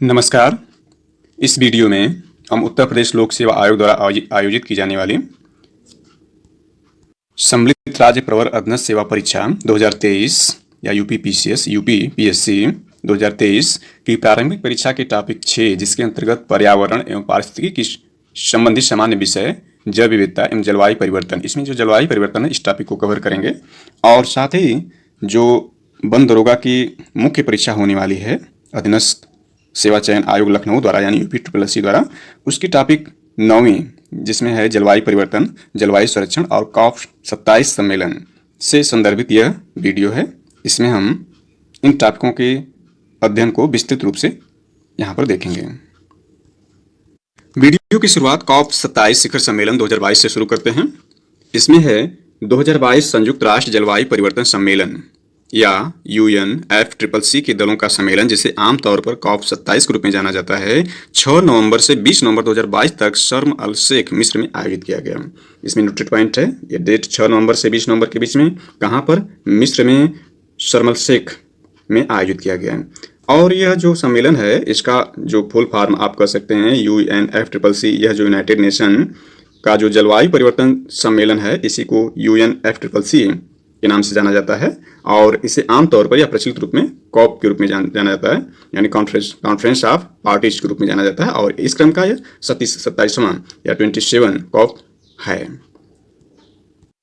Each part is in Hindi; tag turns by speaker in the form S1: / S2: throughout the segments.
S1: नमस्कार। इस वीडियो में हम उत्तर प्रदेश लोक सेवा आयोग द्वारा आयोजित की जाने वाली सम्मिलित राज्य प्रवर अधीनस्थ सेवा परीक्षा 2023 या यूपी पीसीएस यूपी पीएससी 2023 की प्रारंभिक परीक्षा के टॉपिक 6 जिसके अंतर्गत पर्यावरण एवं पारिस्थितिकी की संबंधित सामान्य विषय जैव विविधता एवं जलवायु परिवर्तन, इसमें जो जलवायु परिवर्तन है इस टॉपिक को कवर करेंगे। और साथ ही जो वन दरोगा की मुख्य परीक्षा होने वाली है अधीनस्थ सेवा चयन आयोग लखनऊ द्वारा यानी यूपी ट्रिपल द्वारा, उसकी टॉपिक 9वीं जिसमें है जलवायु परिवर्तन, जलवायु संरक्षण और कॉप 27 सम्मेलन से संदर्भित यह वीडियो है। इसमें हम इन टॉपिकों के अध्ययन को विस्तृत रूप से यहाँ पर देखेंगे। वीडियो की शुरुआत कॉप 27 शिखर सम्मेलन 2022 से शुरू करते हैं। इसमें है 2022 संयुक्त राष्ट्र जलवायु परिवर्तन सम्मेलन या UNFCCC के दलों का सम्मेलन, जिसे आमतौर पर कॉप 27 के रूप में जाना जाता है, 6 नवंबर से 20 नवंबर 2022 तक शर्म अल शेख मिस्र में आयोजित किया गया। इसमें नोटेड पॉइंट है, ये डेट 6 नवंबर से 20 नवंबर के बीच में कहाँ पर, मिस्र में शर्म अल शेख में आयोजित किया गया। और यह जो सम्मेलन है इसका जो फुल फॉर्म आप कह सकते हैं UNFCCC, यह जो यूनाइटेड नेशन का जो जलवायु परिवर्तन सम्मेलन है इसी को UNFCCC के नाम से जाना जाता है और इसे आमतौर पर या प्रचलित रूप में कॉप के रूप में जाना जाता है, यानी कॉन्फ्रेंस ऑफ पार्टीज के रूप में जाना जाता है। और इस क्रम का यह 27वां या 27 कॉप है।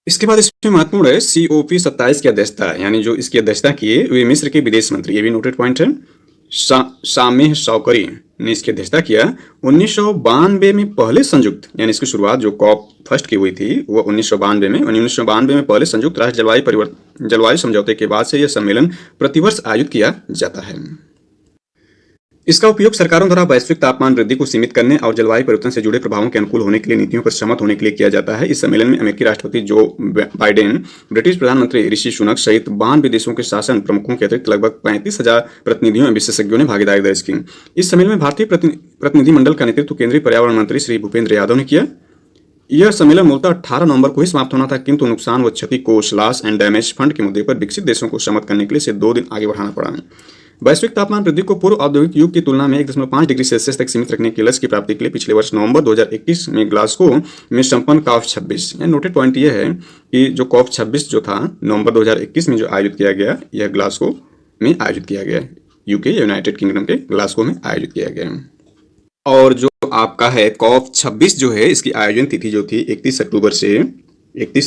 S1: इसके बाद इसमें महत्वपूर्ण है COP 27 की अध्यक्षता, यानी जो इसकी अध्यक्षता की है वे मिस्र के विदेश मंत्री, ये भी नोटेड पॉइंट है, सामेह शौकरी ने इसकी अध्यक्षता किया। 1992 में पहले संयुक्त, यानी इसकी शुरुआत जो कॉप फर्स्ट की हुई थी वो 1992 में पहले संयुक्त राष्ट्र जलवायु समझौते के बाद से यह सम्मेलन प्रतिवर्ष आयोजित किया जाता है। इसका उपयोग सरकारों द्वारा वैश्विक तापमान वृद्धि को सीमित करने और जलवायु परिवर्तन से जुड़े प्रभावों के अनुकूल होने के लिए नीतियों पर सहमत होने के लिए किया जाता है। इस सम्मेलन में अमेरिकी राष्ट्रपति जो बाइडेन, ब्रिटिश प्रधानमंत्री ऋषि सुनक सहित 92 देशों के शासन प्रमुखों के अतिरिक्त लगभग 35,000 प्रतिनिधियों एवं विशेषज्ञों ने भागीदारी दर्ज की। इस सम्मेलन में भारतीय प्रतिनिधिमंडल का नेतृत्व केंद्रीय पर्यावरण मंत्री श्री भूपेंद्र यादव ने किया। यह सम्मेलन मूलतः 18 नवंबर को ही समाप्त होना था, किंतु नुकसान व क्षति कोष लॉस एंड डैमेज फंड के मुद्दे पर विकसित देशों को सहमत करने के लिए इसे 2 दिन आगे बढ़ाना पड़ा। वैश्विक तापमान वृद्धि को पूर्व औद्योगिक युग की तुलना में 1.5 डिग्री सेल्सियस तक सीमित रखने के लक्ष्य की प्राप्ति के लिए पिछले वर्ष नवंबर 2021 में ग्लासगो में संपन्न कॉप 26, नोटेड पॉइंट यह है कि जो कॉप 26 जो था नवंबर 2021 में जो आयोजित किया गया, यह ग्लासगो में आयोजित किया गया, यूके यूनाइटेड किंगडम के ग्लासगो में आयोजित किया गया। और जो आपका है कॉप 26 जो है इसकी आयोजन तिथि जो थी 31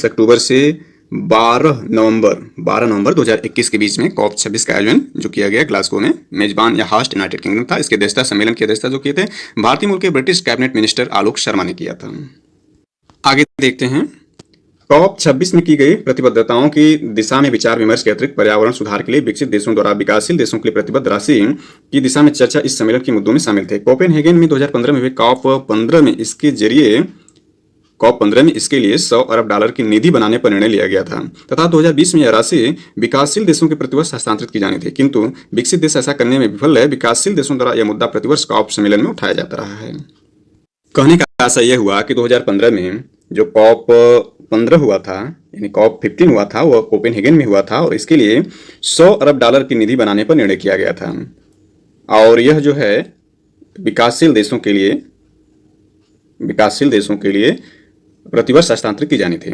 S1: अक्टूबर से 12 नवंबर 2021 के बीच में कॉप 26 का आयोजन जो किया गया ग्लासगो में। मेजबान या होस्ट यूनाइटेड किंगडम था। इसके अध्यक्षता, सम्मेलन की अध्यक्षता जो किए थे भारतीय मूल के British cabinet minister Alok Sharma ने किया था। आगे देखते हैं, कॉप 26 में की गई प्रतिबद्धताओं की दिशा में विचार विमर्श के अतिरिक्त पर्यावरण सुधार के लिए विकसित देशों द्वारा विकासशील देशों के लिए प्रतिबद्ध राशि की दिशा में चर्चा इस सम्मेलन के मुद्दों में शामिल थे। कोपेनहेगन में 2015 में हुए कॉप 15 में इसके लिए $100 अरब की निधि बनाने पर निर्णय लिया गया था तथा 2020 में यह राशि विकासशील देशों के प्रतिवर्ष हस्तांतरित की जानी थी, किंतु विकसित देश ऐसा करने में विफल है। विकासशील देशों द्वारा यह मुद्दा प्रतिवर्ष कॉप सम्मेलन में उठाया जाता रहा है। कहने का आशा यह हुआ कि 2015 में जो कॉप 15 हुआ था, यानी कॉप 15 हुआ था, वह कोपेनहेगन में हुआ था और इसके लिए $100 अरब की निधि बनाने पर निर्णय किया गया था और यह जो है विकासशील देशों के लिए प्रतिवर्ष हस्तांतरित की जानी थी,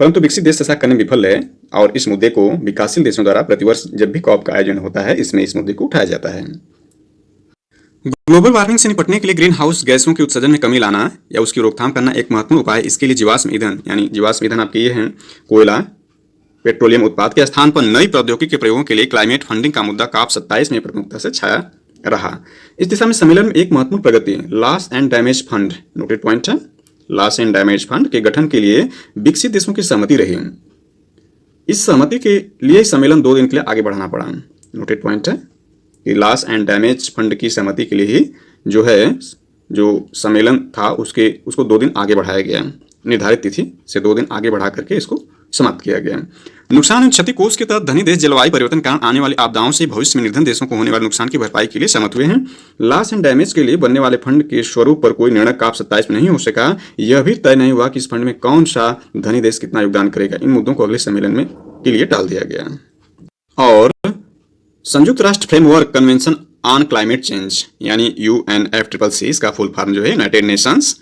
S1: परंतु विकसित देश ऐसा करने में विफल है और इस मुद्दे को विकासशील देशों द्वारा प्रतिवर्ष जब भी कॉप का आयोजन होता है इसमें इस मुद्दे को उठाया जाता है। ग्लोबल वार्मिंग से निपटने के लिए ग्रीन हाउस गैसों के उत्सर्जन में कमी लाना या उसकी रोकथाम करना एक महत्वपूर्ण उपाय। इसके लिए जीवाश्म ईंधन, यानी जीवाश्म ईंधन आपके ये हैं कोयला, पेट्रोलियम उत्पाद के स्थान पर नई प्रौद्योगिकी के प्रयोगों के लिए क्लाइमेट फंडिंग का मुद्दा कॉप 27 में प्रमुखता से छाया रहा। इस दिशा में सम्मेलन में एक महत्वपूर्ण प्रगति loss and damage fund, noted point है, लॉस एंड डैमेज फंड के गठन के लिए विकसित देशों की सहमति रही। इस सहमति के लिए सम्मेलन 2 दिन के लिए आगे बढ़ाना पड़ा। नोटेड पॉइंट है कि लॉस एंड डैमेज फंड की सहमति के लिए ही जो सम्मेलन था उसको 2 दिन आगे बढ़ाया गया। निर्धारित तिथि से 2 दिन आगे बढ़ा करके इसको समाप्त किया गया। नुकसान एवं क्षति कोष के तहत धनी देश जलवायु परिवर्तन के कारण आने वाली आपदाओं से भविष्य में निर्धन देशों को होने वाले नुकसान की भरपाई के लिए सहमत हुए हैं। लॉस एंड डैमेज के लिए बनने वाले फंड के स्वरूप पर कोई निर्णय कॉप 27 में नहीं हो सका। यह भी तय नहीं हुआ कि इस फंड में कौन सा धनी देश कितना योगदान करेगा। इन मुद्दों को अगले सम्मेलन में के लिए टाल दिया गया। और संयुक्त राष्ट्र framework convention on climate change यानी UNFCCC, इसका फुल फॉर्म जो है United Nations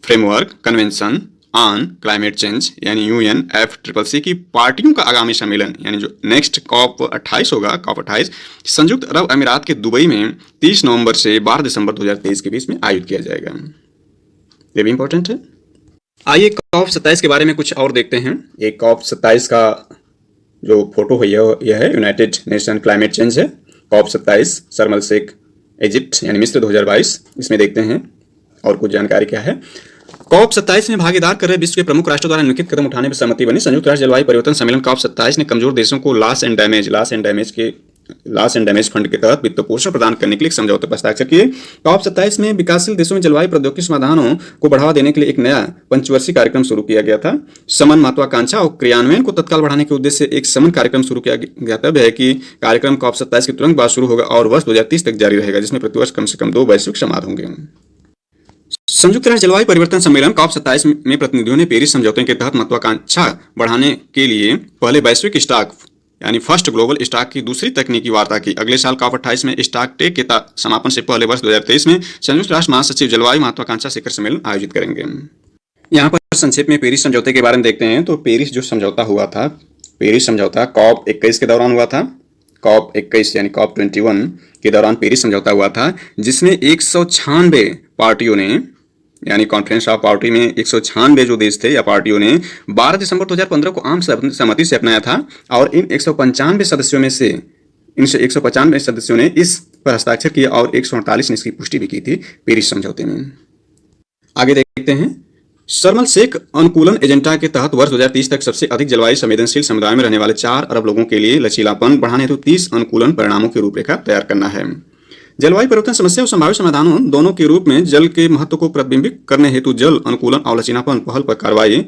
S1: framework convention on climate change यानी UNFCCC की पार्टियों का आगामी सम्मेलन यानी जो नेक्स्ट COP28 होगा, COP28 संयुक्त अरब अमीरात के दुबई में 30 नवंबर से 12 दिसंबर 2023 के बीच में आयोजित किया जाएगा। ये भी इंपॉर्टेंट है। आइए COP27 के बारे में कुछ और देखते हैं। ये COP27 का जो फोटो है यह है यूनाइटेड नेशन क्लाइमेट चेंज है। COP27 शर्म एल शेख इजिप्ट यानी मिस्र 2022। इसमें देखते हैं और कुछ जानकारी क्या है। COP27 में भागीदार कर रहे विश्व के प्रमुख राष्ट्रों द्वारा निम्नलिखित कदम उठाने पर सहमति बनी। संयुक्त राष्ट्र जलवायु परिवर्तन सम्मेलन COP27 ने कमजोर देशों को लॉस एंड डैमेज फंड के तहत वित्त पोषण प्रदान करने के लिए एक समझौते पर हस्ताक्षर किए। COP27 में विकासशील देशों में जलवायु प्रौद्योगिकी समाधानों को बढ़ावा देने के लिए एक नया पंचवर्षीय कार्यक्रम शुरू किया गया था। समन महत्वाकांक्षा और क्रियान्वयन को तत्काल बढ़ाने के उद्देश्य से एक समन कार्यक्रम शुरू किया गया। तब है कि कार्यक्रम COP27 के तुरंत बाद शुरू होगा और वर्ष 2030 तक जारी रहेगा, जिसमें प्रतिवर्ष कम से कम 2 वैश्विक संवाद होंगे। संयुक्त राष्ट्र जलवायु परिवर्तन सम्मेलन COP27 में प्रतिनिधियों ने पेरिस समझौते के तहत महत्वाकांक्षा बढ़ाने के लिए पहले वैश्विक स्टॉक यानी फर्स्ट ग्लोबल स्टॉक की दूसरी तकनीकी वार्ता की। अगले साल COP28 में स्टॉक टेक के समापन से पहले वर्ष 2023 में संयुक्त राष्ट्र महासचिव जलवायु महत्वाकांक्षा शिखर सम्मेलन आयोजित करेंगे। यहाँ पर संक्षेप में पेरिस समझौते के बारे में देखते हैं। तो पेरिस जो समझौता हुआ था, पेरिस समझौता COP21 के दौरान हुआ था। COP21 यानी COP21 के दौरान पेरिस समझौता हुआ था, जिसमें 196 पार्टियों ने यानी कॉन्फ्रेंस ऑफ पार्टी में 196 जो देश थे या पार्टियों ने 12 दिसंबर 2015 को आम सहमति से अपनाया था और इन 195 सदस्यों ने इस पर हस्ताक्षर किया और 148 ने इसकी पुष्टि भी की थी पेरिस समझौते में। आगे देखते हैं। शर्म एल शेख अनुकूलन एजेंडा के तहत वर्ष 2030 तक सबसे अधिक जलवायु संवेदनशील समुदाय में रहने वाले 4 अरब लोगों के लिए लचीलापन बढ़ाने हेतु 30 अनुकूलन परिणामों की रूपरेखा तैयार करना है। जलवायु परिवर्तन समस्या और संभावित समाधानों दोनों के रूप में जल के महत्व को प्रतिबिंबित करने हेतु जल अनुकूलन और लचीलापन पहल पर कार्रवाई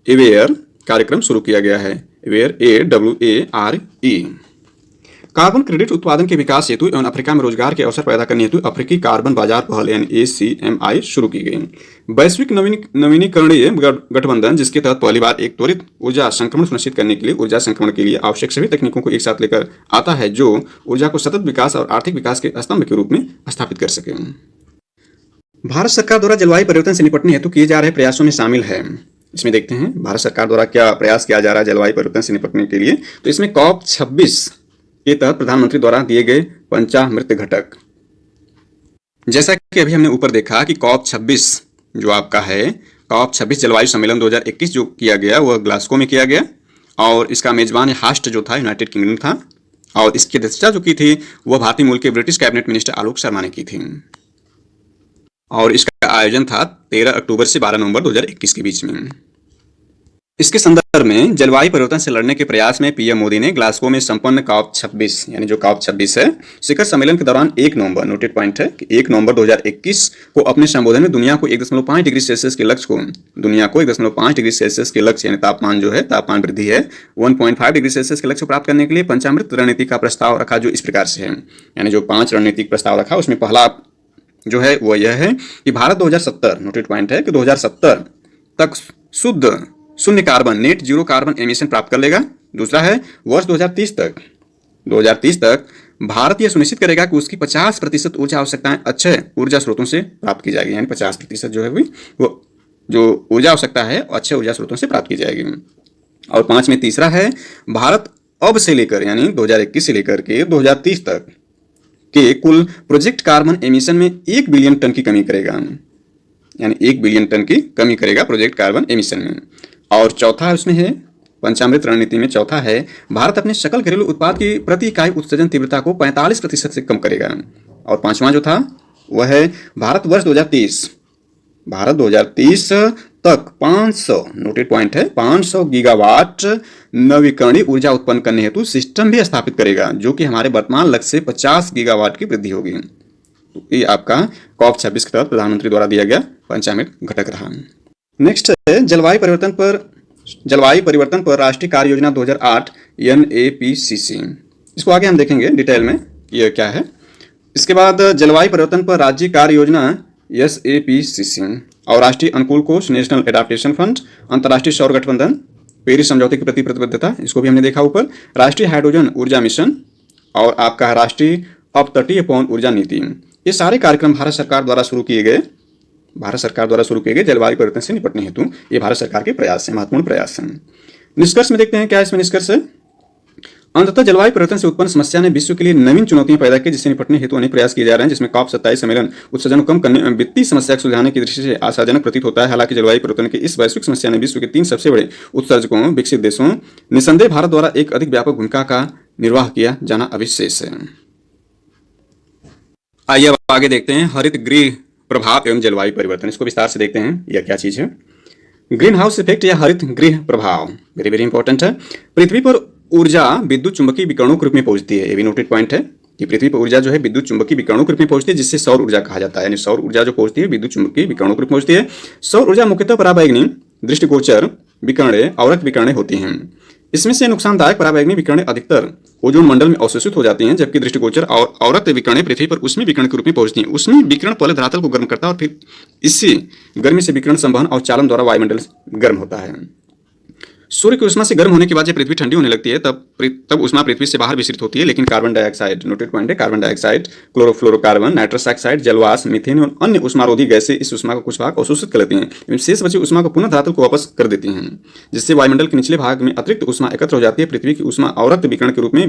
S1: अवेयर कार्यक्रम शुरू किया गया है। अवेयर AWARE कार्बन क्रेडिट उत्पादन के विकास हेतु एवं अफ्रीका में रोजगार के अवसर पैदा करने हेतु अफ्रीकी कार्बन बाजार पहल यानी ACMI शुरू की गई। वैश्विक नवीनीकरणीय गठबंधन, जिसके तहत पहली बार एक त्वरित ऊर्जा संक्रमण सुनिश्चित करने के लिए ऊर्जा संक्रमण के लिए आवश्यक सभी तकनीकों को एक साथ लेकर आता है, जो ऊर्जा को सतत विकास और आर्थिक विकास के स्तंभ के रूप में स्थापित कर सके। भारत सरकार द्वारा जलवायु परिवर्तन से निपटने हेतु किए जा रहे प्रयासों में शामिल है। इसमें देखते हैं भारत सरकार द्वारा क्या प्रयास किया जा रहा है जलवायु परिवर्तन से निपटने के लिए। तो इसमें COP26 के तहत प्रधानमंत्री द्वारा दिए गए पंचामृत घटक, जैसा कि अभी हमने ऊपर देखा कि COP26 जो आपका है COP26 जलवायु सम्मेलन 2021 जो किया गया वह ग्लासगो में किया गया और इसका मेजबान हास्ट जो था यूनाइटेड किंगडम था और इसकी अध्यक्षता जो की थी वह भारतीय मूल के British cabinet minister Alok Sharma ने की थी और इसका आयोजन था 13 अक्टूबर से 12 नवंबर 2021 के बीच में। इसके संदर्भ में जलवायु परिवर्तन से लड़ने के प्रयास में पीएम मोदी ने ग्लासगो में संपन्न COP26 यानी जो COP26 है शिखर सम्मेलन के दौरान 1 नवंबर नोटेड पॉइंट है कि 1 नवंबर 2021 को अपने संबोधन में दुनिया को 1.5 डिग्री सेल्सियस के लक्ष्य यानी तापमान जो है तापमान वृद्धि है 1.5 डिग्री सेल्सियस के लक्ष्य को प्राप्त करने के लिए पंचामृत रणनीति का प्रस्ताव रखा, जो इस प्रकार से है। यानी जो 5 रणनीतिक प्रस्ताव रखा उसमें पहला जो है वह यह है कि भारत 2070 नोटेड पॉइंट है कि 2070 तक शुद्ध शून्य carbon net zero carbon emission प्राप्त कर लेगा। दूसरा है वर्ष 2030 तक भारत यह सुनिश्चित करेगा कि उसकी 50% ऊर्जा आवश्यकताएं अक्षय ऊर्जा स्रोतों से प्राप्त की जाएगी, यानी 50% जो है वो जो ऊर्जा आवश्यकता है अक्षय ऊर्जा स्रोतों से प्राप्त की जाएगी। और 5 में तीसरा है भारत अब से लेकर यानी 2021 से लेकर के 2030 तक के कुल प्रोजेक्ट कार्बन एमिशन में 1 बिलियन टन की कमी करेगा, यानी 1 बिलियन टन की कमी करेगा प्रोजेक्ट कार्बन एमिशन में। और चौथा उसमें है पंचामृत रणनीति में चौथा है भारत अपने सकल घरेलू उत्पाद की प्रति इकाई उत्सर्जन तीव्रता को 45% से कम करेगा। और 5वां जो था वह है भारत वर्ष 2030 तक 500 नोटेड पॉइंट है 500 गीगावाट नवीकरणीय ऊर्जा उत्पन्न करने हेतु सिस्टम भी स्थापित करेगा, जो कि हमारे वर्तमान लक्ष्य से 50 गीगावाट की वृद्धि होगी। तो ये आपका COP26 के तहत प्रधानमंत्री द्वारा दिया गया पंचामृत घटक रहा। नेक्स्ट है जलवायु परिवर्तन पर राष्ट्रीय कार्य योजना 2008 NAPCC। इसको आगे हम देखेंगे डिटेल में यह क्या है। इसके बाद जलवायु परिवर्तन पर राज्य कार्य योजना SAPCC और राष्ट्रीय अनुकूल कोष नेशनल एडाप्टेशन फंड, अंतर्राष्ट्रीय सौर गठबंधन, पेरिस समझौते के प्रति प्रतिबद्धता, इसको भी हमने देखा ऊपर, राष्ट्रीय हाइड्रोजन ऊर्जा मिशन और आपका राष्ट्रीय अपतटीय पवन ऊर्जा नीति। ये सारे कार्यक्रम भारत सरकार द्वारा शुरू किए गए जलवायु परिवर्तन से निपटने हेतु ये भारत सरकार के प्रयास हैं, महत्वपूर्ण प्रयास हैं। निष्कर्ष में देखते हैं क्या इसमें निष्कर्ष है। अंततः जलवायु परिवर्तन से उत्पन्न समस्या ने विश्व के लिए नवीन चुनौतियां पैदा की, जिससे निपटने हेतु अनेक प्रयास किए जा रहे हैं, जिसमें COP27 सम्मेलन उत्सर्जन को कम करने में वित्तीय समस्या को सुलझाने की दृष्टि से आशाजनक प्रतीत होता है। हालांकि जलवायु परिवर्तन की इस वैश्विक समस्या ने विश्व के 3 सबसे बड़े उत्सर्जकों विकसित देशों निस्संदेह भारत द्वारा एक अधिक व्यापक भूमिका का निर्वाह किया जाना अविशेष है। आइए अब आगे देखते हैं हरित गृह प्रभाव एवं जलवायु परिवर्तन। इसको विस्तार से देखते हैं यह क्या चीज है। ग्रीन हाउस इफेक्ट या हरित गृह प्रभाव वेरी वेरी इंपॉर्टेंट है। पृथ्वी पर ऊर्जा विद्युत चुंबकीय विकिरणों के रूप में पहुंचती है। ये भी नोटेड पॉइंट है कि पृथ्वी पर ऊर्जा जो है विद्युत चुंबकीय विकिरणों के रूप में पहुंचती है, जिससे सौर ऊर्जा कहा जाता है। यानी सौर ऊर्जा जो पहुंचती है विद्युत चुंबकीय विकिरणों के रूप में पहुंचती है। सौर ऊर्जा मुख्यतः पराबैंगनी, दृष्टिगोचर विकिरणें, अवरक्त विकिरणें होती हैं। इसमें से नुकसानदायक पराबैंगनी विकिरणें अधिकतर ओजोन मंडल में अवशोषित हो जाती हैं, जबकि दृष्टिगोचर और अवरक्त विकिरणें पृथ्वी पर ऊष्मीय विकिरण के रूप में पहुंचती हैं। ऊष्मीय विकिरण पहले धरातल को गर्म करता है और फिर इसी गर्मी से विकिरण संवहन और चालन द्वारा वायुमंडल गर्म होता है। सूर्य की ऊष्मा से गर्म होने के बाद जब पृथ्वी ठंडी होने लगती है तब ऊष्मा पृथ्वी से बाहर विसरित होती है, लेकिन कार्बन डाइऑक्साइड, नोटेड पॉइंट है, carbon dioxide, chlorofluorocarbon, nitrous oxide, जलवाष्प, मीथेन और अन्य ऊष्मारोधी गैसें इस ऊष्मा का कुछ भाग अवशोषित कर लेती हैं। शेष बची ऊष्मा को पुनः धरातल को वापस कर देती हैं, जिससे वायुमंडल के निचले भाग में अतिरिक्त ऊष्मा एकत्र हो जाती है। पृथ्वी की ऊष्मा अवरक्त विकिरण के रूप में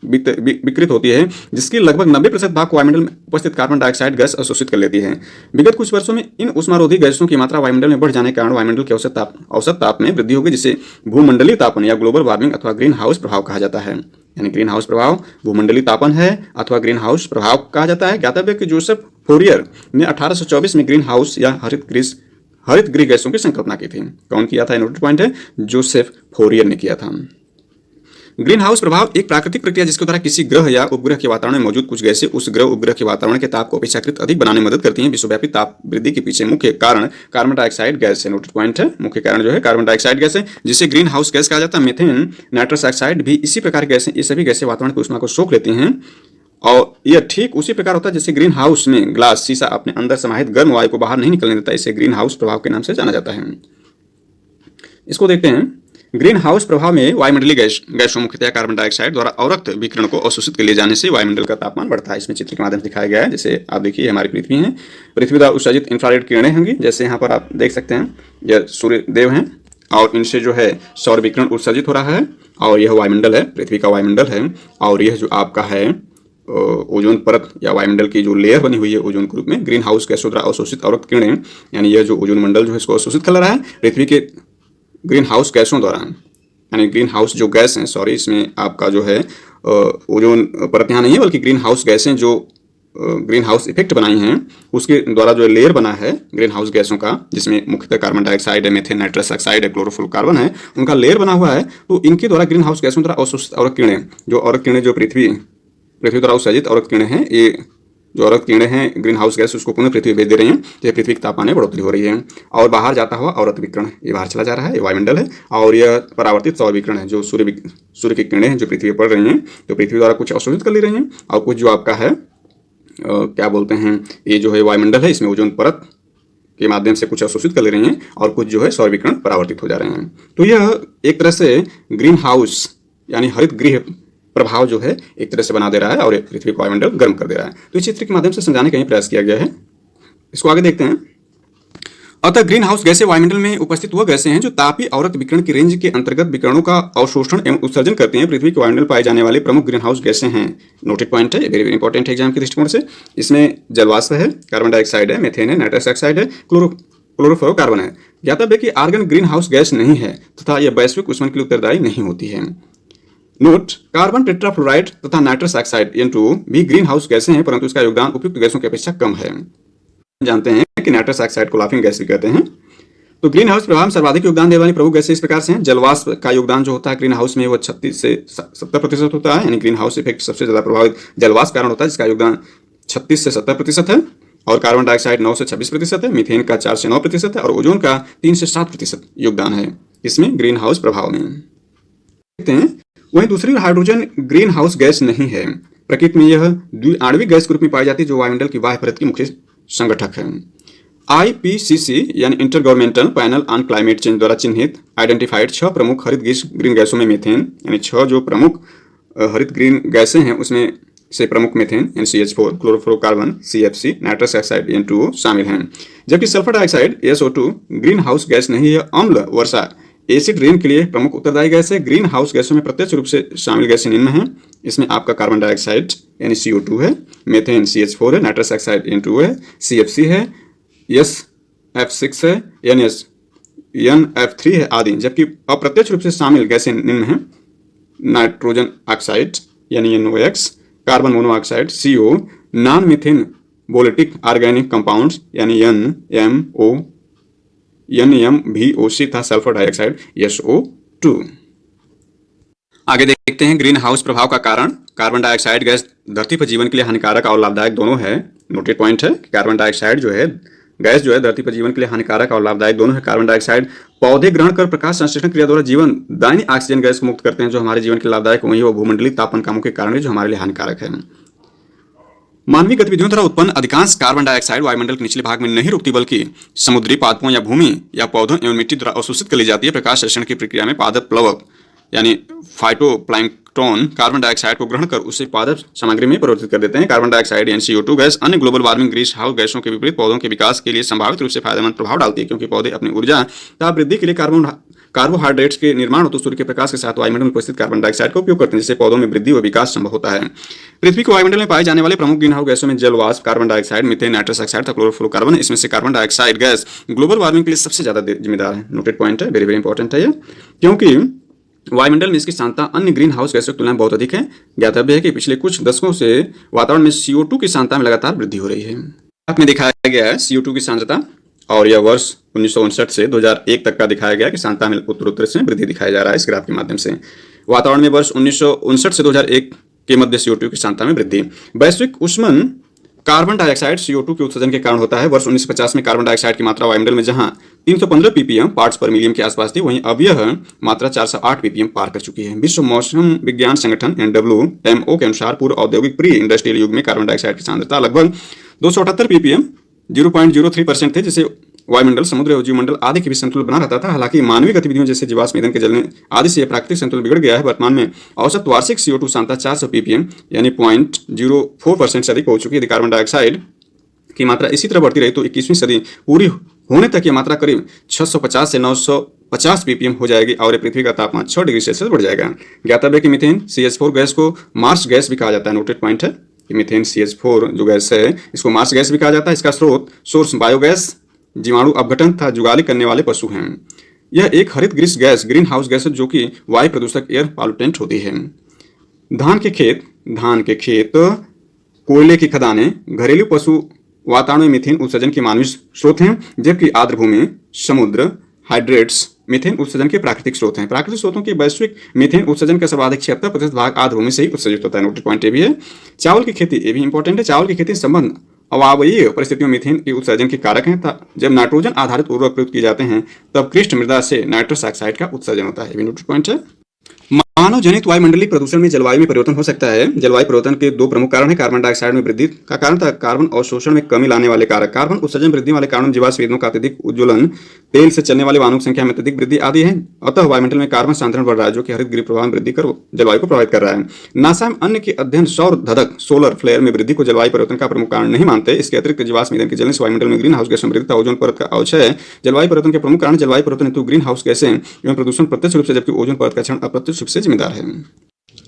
S1: विकृत होती है, जिसकी लगभग 90% भाग को वायुमंडल में उपस्थित कार्बन डाइऑक्साइड गैस अवशोषित कर लेती है। विगत कुछ वर्षों में इन ऊष्मारोधी गैसों की मात्रा वायुमंडल में बढ़ जाने के कारण वायुमंडल के औसत ताप में वृद्धि होगी, जिसे भूमंडलीय तापन या ग्लोबल वार्मिंग अथवा ग्रीन हाउस प्रभाव कहा जाता है। यानी ग्रीन हाउस प्रभाव भूमंडलीय तापन है अथवा ग्रीन हाउस प्रभाव कहा जाता है। ज्ञातव्य कि जोसेफ फोरियर ने 1824 में ग्रीन हाउस या हरित गृह गैसों की संकल्पना की थी। कौन किया था? नोटेड पॉइंट है, जोसेफ फोरियर ने किया था। ग्रीन हाउस प्रभाव एक प्राकृतिक प्रक्रिया जिसके द्वारा किसी ग्रह या उपग्रह के वातावरण में मौजूद कुछ गैसें उस ग्रह उपग्रह के वातावरण के ताप को अपेक्षाकृत अधिक बनाने में मदद करती हैं। विश्वव्यापी ताप वृद्धि के पीछे मुख्य कारण कार्बन डाइऑक्साइड गैस है। नोटेड पॉइंट है, मुख्य कारण जो है कार्बन डाइऑक्साइड गैस है, जिसे ग्रीन हाउस गैस कहा जाता है। मीथेन, नाइट्रस ऑक्साइड भी इसी प्रकार गैसें, ये सभी गैसें वातावरण की ऊष्मा को सोख लेती हैं और यह ठीक उसी प्रकार होता है जैसे ग्रीन हाउस में ग्लास शीशा अपने अंदर समाहित गर्म वायु को बाहर नहीं निकलने देता। इसे ग्रीन हाउस प्रभाव के नाम से जाना जाता है। इसको देखते हैं। ग्रीन हाउस प्रभाव में वायुमंडलीय गैसों मुख्यतः कार्बन डाइऑक्साइड द्वारा अवरक्त विकिरण को अवशोषित कर लिए जाने से वायुमंडल का तापमान बढ़ता है। इसमें चित्र के माध्यम से दिखाया गया है। जैसे आप देखिए हमारी पृथ्वी है, पृथ्वी द्वारा उत्सर्जित इंफ्रारेड किरणें होंगी, जैसे यहाँ पर आप देख सकते हैं यह सूर्य देव हैं और इनसे जो है सौर विकिरण उत्सर्जित हो रहा है और यह वायुमंडल है, पृथ्वी का वायुमंडल है। और यह जो आपका है ओजोन परत या वायुमंडल की जो लेयर बनी हुई है ओजोन के रूप में, ग्रीन हाउस गैसों द्वारा अवशोषित अवरक्त किरणें, यानी यह जो ओजोन मंडल जो है इसको अवशोषित कर रहा है पृथ्वी के ग्रीन हाउस गैसों द्वारा। यानी ग्रीन हाउस जो गैस हैं, सॉरी इसमें आपका जो है ओजोन परत यहाँ नहीं है, बल्कि ग्रीन हाउस गैसें जो ग्रीन हाउस इफेक्ट बनाई हैं उसके द्वारा जो लेयर बना है ग्रीन हाउस गैसों का, जिसमें मुख्यतः कार्बन डाइऑक्साइड है, मीथेन, नाइट्रस ऑक्साइड है, क्लोरोफ्लोरोकार्बन है, उनका लेयर बना हुआ है। तो इनके द्वारा ग्रीन हाउस गैसों द्वारा अवशोषित अवरक्त किरणें जो पृथ्वी द्वारा उत्सर्जित अवरक्त किरणें हैं, ये जो अवरक्त किरणें हैं ग्रीन हाउस गैस उसको पुनः पृथ्वी भेज दे रही हैं, जैसे पृथ्वी के तापमान में बढ़ोतरी हो रही है। और बाहर जाता हुआ अवरक्त विकिरण ये बाहर चला जा रहा है, ये वायुमंडल है। और यह परावर्तित सौर विकिरण है, जो सूर्य की किरणें हैं जो पृथ्वी पर पड़ रही हैं, तो पृथ्वी द्वारा कुछ अवशोषित कर ले रही हैं और कुछ जो आपका है क्या बोलते हैं, ये जो है वायुमंडल है, इसमें ओजोन परत के माध्यम से कुछ अवशोषित कर ले रही हैं और कुछ जो है सौर विकिरण परावर्तित हो जा रहे हैं। तो यह एक तरह से ग्रीन हाउस यानी हरित गृह प्रभाव जो है एक तरह से बना दे रहा है और पृथ्वी को वायुमंडल गर्म कर दे रहा है। तो इस चित्र के माध्यम से समझाने का ही प्रयास किया गया है। इसको आगे देखते हैं। अतः ग्रीन हाउस गैसें वायुमंडल में उपस्थित वह गैसें हैं जो तापीय अवरक्त विकिरण की रेंज के अंतर्गत विकिरणों का अवशोषण एवं उत्सर्जन करती हैं। पृथ्वी के वायुमंडल पाए जाने वाले प्रमुख ग्रीन हाउस गैसें हैं। नोटेड पॉइंट है, वेरी वेरी इंपॉर्टेंट है एग्जाम के दृष्टिकोण से। इसमें जलवाष्प है, कार्बन डाइऑक्साइड है, मीथेन है, नाइट्रस ऑक्साइड है, क्लोरोफ्लोरोकार्बन है। ज्ञातव्य कि आर्गन ग्रीन हाउस गैस नहीं है तथा यह वैश्विक ऊष्मन के लिए उत्तरदायी नहीं होती है। नोट, कार्बन टेट्राफ्लोराइड तथा नाइट्रस ऑक्साइड N2 भी ग्रीन हाउस गैसें हैं, परंतु इसका योगदान उपयुक्त गैसों की अपेक्षा कम है। जानते हैं कि नाइट्रस ऑक्साइड को लाफिंग गैस भी कहते हैं। तो ग्रीन हाउस प्रभाव में सर्वाधिक योगदान देने वाली प्रमुख गैसें इस प्रकार से हैं। जलवाष्प का योगदान जो होता है ग्रीन हाउस में वो 36 से 70% होता है, यानी ग्रीन हाउस इफेक्ट सबसे ज्यादा प्रभावित जलवाष्प कारण होता है, जिसका योगदान 36 से 70% है। और कार्बन डाइऑक्साइड 9 से 26% है, मीथेन का 4 से 9% है और ओजोन का 3 से 7% योगदान है इसमें ग्रीन हाउस प्रभाव में। देखते हैं। वहीं दूसरी ओर हाइड्रोजन ग्रीन हाउस गैस नहीं है। प्रकृति में यह द्विआण्विक गैस के रूप में पाई जाती है, जो वायुमंडल की बाह्य परत की मुख्य संगठक है। IPCC यानी inter governmental panel on climate change द्वारा चिन्हित आइडेंटिफाइड 6 प्रमुख हरित ग्रीन गैसों में मीथेन, यानी 6 जो प्रमुख हरित ग्रीन गैसें हैं उसमें से प्रमुख methane NCH4, chlorofluorocarbon CFC, nitrous oxide N2O शामिल हैं। जबकि sulphur dioxide SO2 green house gas नहीं है, अम्ल वर्षा एसिड रेन के लिए प्रमुख उत्तरदायी गैस है। ग्रीन हाउस गैसों में प्रत्यक्ष रूप से शामिल गैसें निम्न हैं। इसमें आपका कार्बन डाइऑक्साइड NCO2 है, मीथेन CH4 है, नाइट्रस ऑक्साइड N2O है, CFC है, SF6 है, NF3 है आदि। जबकि अप्रत्यक्ष रूप से शामिल गैसें निम्न हैं: नाइट्रोजन ऑक्साइड यानी NOx, carbon monoxide CO, non methane volatile organic compounds यानी NMVOC तथा सल्फर डाइऑक्साइड SO2। आगे देखते हैं ग्रीन हाउस प्रभाव का कारण। कार्बन डाइऑक्साइड गैस धरती पर जीवन के लिए हानिकारक और लाभदायक दोनों है। नोटेड पॉइंट है कि कार्बन डाइऑक्साइड जो है गैस जो है धरती पर जीवन के लिए हानिकारक और लाभदायक दोनों है। कार्बन डाइऑक्साइड पौधे ग्रहण कर प्रकाश संश्लेषण क्रिया द्वारा जीवन दायनी ऑक्सीजन गैस को मुक्त करते हैं जो हमारे जीवन के लिए लाभदायक, वहीं वो भूमंडलीय तापमान कामों के कारण जो हमारे लिए हानिकारक है। मानवीय गतिविधियों द्वारा उत्पन्न अधिकांश कार्बन डाइऑक्साइड वायुमंडल के निचले भाग में नहीं रुकती, बल्कि समुद्री पादपों या भूमि या पौधों एवं मिट्टी द्वारा अवशोषित कर ली जाती है। प्रकाश संश्लेषण की प्रक्रिया में पादप प्लवक यानी फाइटोप्लैंक्टन कार्बन डाइऑक्साइड को ग्रहण कर उसे पादप सामग्री में परिवर्तित कर देते हैं। कार्बन डाइऑक्साइड NCO2 गैस अन्य ग्लोबल वार्मिंग ग्रीन हाउस गैसों के विपरीत पौधों के विकास के लिए संभावित रूप से फायदेमंद प्रभाव डालती है, क्योंकि पौधे अपनी ऊर्जा तथा वृद्धि के लिए कार्बोहाइड्रेट्स के निर्माण हेतु सूर्य के प्रकाश के साथ वायुमंडल में उपस्थित कार्बन डाइऑक्साइड का उपयोग करते हैं, जिससे पौधों में वृद्धि व विकास संभव होता है। पृथ्वी के वायुमंडल में पाए जाने वाले प्रमुख ग्रीन हाउस गैसों में जल वाष्प, carbon dioxide, methane, nitrous oxide तथा क्लोरोफ्लोरोकार्बन। इसमें से carbon dioxide gas global warming के लिए सबसे ज्यादा जिम्मेदार है। नोटेड पॉइंट है, वेरी वेरी इंपॉर्टेंट है ये, क्योंकि वायुमंडल में इसकी सांद्रता अन्य ग्रीन हाउस गैसों की तुलना में बहुत अधिक है। ज्ञातव्य है कि पिछले कुछ दशकों से वातावरण में CO2 की सांद्रता में लगातार वृद्धि हो रही है। ग्राफ में दिखाया गया है CO2 की सांद्रता, और यह वर्ष 1959 से 2001 तक का दिखाया गया कि सांद्रता में उत्तरोत्तर से वृद्धि दिखाया जा रहा है इस ग्राफ के माध्यम से। वातावरण में वर्ष 1959 से 2001 के मध्य CO2 की सांद्रता में वृद्धि। वैश्विक ऊष्मन कार्बन डाइऑक्साइड CO2 के उत्सर्जन के कारण होता है। वर्ष 1950 में कार्बन डाइऑक्साइड की मात्रा वायुमंडल में जहां 315 ppm पार्ट्स पर मिलियन के आसपास थी, वहीं अब यह मात्रा 408 ppm पार कर चुकी है। विश्व मौसम विज्ञान संगठन WMO के अनुसार पूर्व औद्योगिक प्री इंडस्ट्रियल युग में कार्बन डाइऑक्साइड की सांद्रता लगभग 278 ppm 0.03% थे, जिसे वायुमंडल, समुद्र और जीवमंडल आदि के भी संतुलन बना रहता था। हालांकि मानवीय गतिविधियों जैसे जीवाश्म ईंधन के जलने आदि से प्राकृतिक संतुलन बिगड़ गया है। वर्तमान में औसत वार्षिक CO2 सांद्रता 400 ppm यानी 0.04% से अधिक हो चुकी है। यदि कार्बन डाइऑक्साइड की मात्रा इसी तरह बढ़ती रही तो 21वीं सदी पूरी होने तक यह मात्रा करीब 650 से 950 ppm हो जाएगी और पृथ्वी का तापमान 6 डिग्री सेल्सियस बढ़ जाएगा। ज्ञातव्य कि मीथेन CH4 गैस को मार्स गैस भी कहा जाता है। नोटेड पॉइंट है कि मीथेन CH4 जो गैस है इसको मार्स गैस भी कहा जाता है। इसका सोर्स बायोगैस, जीवाणु अपघटन तथा जुगाली करने वाले पशु हैं। यह एक हरित गृह गैस ग्रीन हाउस गैस है जो कि वायु प्रदूषक एयर पॉल्यूटेंट होती है। धान के खेत, कोयले की खदानें, घरेलू पशु वातावरण में मीथेन उत्सर्जन के मानवीय स्रोत हैं, जबकि आर्द्र भूमि, समुद्र, हाइड्रेट्स मीथेन उत्सर्जन के प्राकृतिक स्रोत हैं। प्राकृतिक स्रोतों के वैश्विक मीथेन उत्सर्जन का सर्वाधिक 76% भाग आर्द्र भूमि से ही उत्सर्जित होता है। नोटेड पॉइंट ये भी है। चावल की खेती, ये भी इंपॉर्टेंट है। चावल की खेती संबंध अवायवीय परिस्थितियों में मीथेन के उत्सर्जन के कारक हैं। जब नाइट्रोजन आधारित उर्वरक प्रयुक्त किए जाते हैं तब कृष्ण मृदा से नाइट्रस ऑक्साइड का उत्सर्जन होता है। नोटेड पॉइंट है। मानव जनित वायुमंडलीय प्रदूषण में जलवायु में परिवर्तन हो सकता है। जलवायु परिवर्तन के दो प्रमुख कारण हैं। कार्बन डाइऑक्साइड में वृद्धि का कारण था कार्बन अवशोषण में कमी लाने वाले कारक, कार्बन उत्सर्जन वृद्धि वाले कारण, जीवाश्म ईंधनों का अत्यधिक उज्ज्वलन, तेल से चलने वाले वाहनों की संख्या में अत्यधिक वृद्धि आदि है। अतः वायुमंडल में कार्बन सांद्रण बढ़ रहा है जो कि हरित गृह प्रभाव में वृद्धि कर जलवायु को प्रभावित कर रहा है। नासा में अन्य के अध्ययन सौर धधक सोलर फ्लेयर में वृद्धि को जलवायु परिवर्तन का प्रमुख कारण नहीं मानते। इसके अतिरिक्त जीवाश्म ईंधन के जलने से वायुमंडल में ग्रीन हाउस गैस में वृद्धि, ओजोन परत का अवक्षय जलवायु परिवर्तन के प्रमुख कारण। जलवायु परिवर्तन हेतु ग्रीन हाउस गैसें एवं प्रदूषण प्रत्यक्ष रूप से, जबकि ओजोन परत का क्षरण अप्रत्यक्ष रूप से जिम्मेदार है।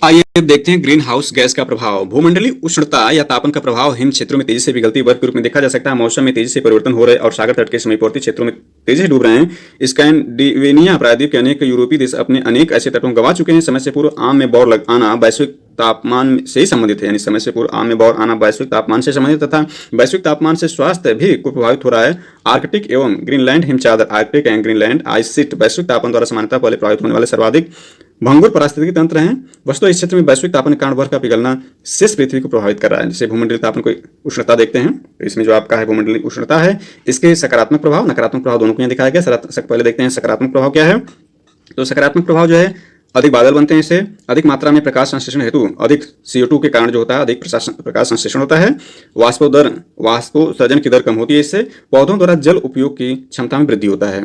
S1: आइए देखते हैं ग्रीन हाउस गैस का प्रभाव। भूमंडलीय उष्णता या तापन का प्रभाव हिम क्षेत्रों में तेजी से पिघलती बर्फ के रूप में देखा जा सकता है। मौसम में तेजी से परिवर्तन हो रहे और सागर तट के समीपवर्ती क्षेत्रों में तेजी से डूब रहे हैं। स्कैंडिनेविया प्रायद्वीप के अनेक यूरोपीय देश अपने अनेक ऐसे तटों गंवा चुके हैं। समय से पूर्व आम में बौर आना वैश्विक तापमान से ही संबंधित है, यानी समय से पूर्व आम में बौर आना वैश्विक तापमान से संबंधित तथा वैश्विक तापमान से स्वास्थ्य भी प्रभावित हो रहा है। आर्कटिक एवं ग्रीनलैंड हिमचादर, Arctic and Greenland ice sheet वैश्विक तापमान द्वारा सामान्यतः पहले प्रभावित होने वाले सर्वाधिक भंगुर पारिस्थितिकी तंत्र हैं। वस्तुतः इस क्षेत्र में वैश्विक तापमान के कारण बर्फ का पिघलना शेष पृथ्वी को प्रभावित कर रहा है। जैसे भूमंडलीय तापन को उष्णता देखते हैं तो इसमें जो आपका है भूमंडलीय उष्णता है, इसके सकारात्मक प्रभाव नकारात्मक प्रभाव दोनों को यहाँ दिखाया गया। पहले देखते हैं सकारात्मक प्रभाव क्या है। तो सकारात्मक प्रभाव जो है अधिक बादल बनते हैं, इससे अधिक मात्रा में प्रकाश संश्लेषण हेतु अधिक CO2 के कारण जो होता है अधिक प्रकाश संश्लेषण होता है। वाष्पोत्सर्जन की दर कम होती है, इससे पौधों द्वारा जल उपयोग की क्षमता में वृद्धि होता है।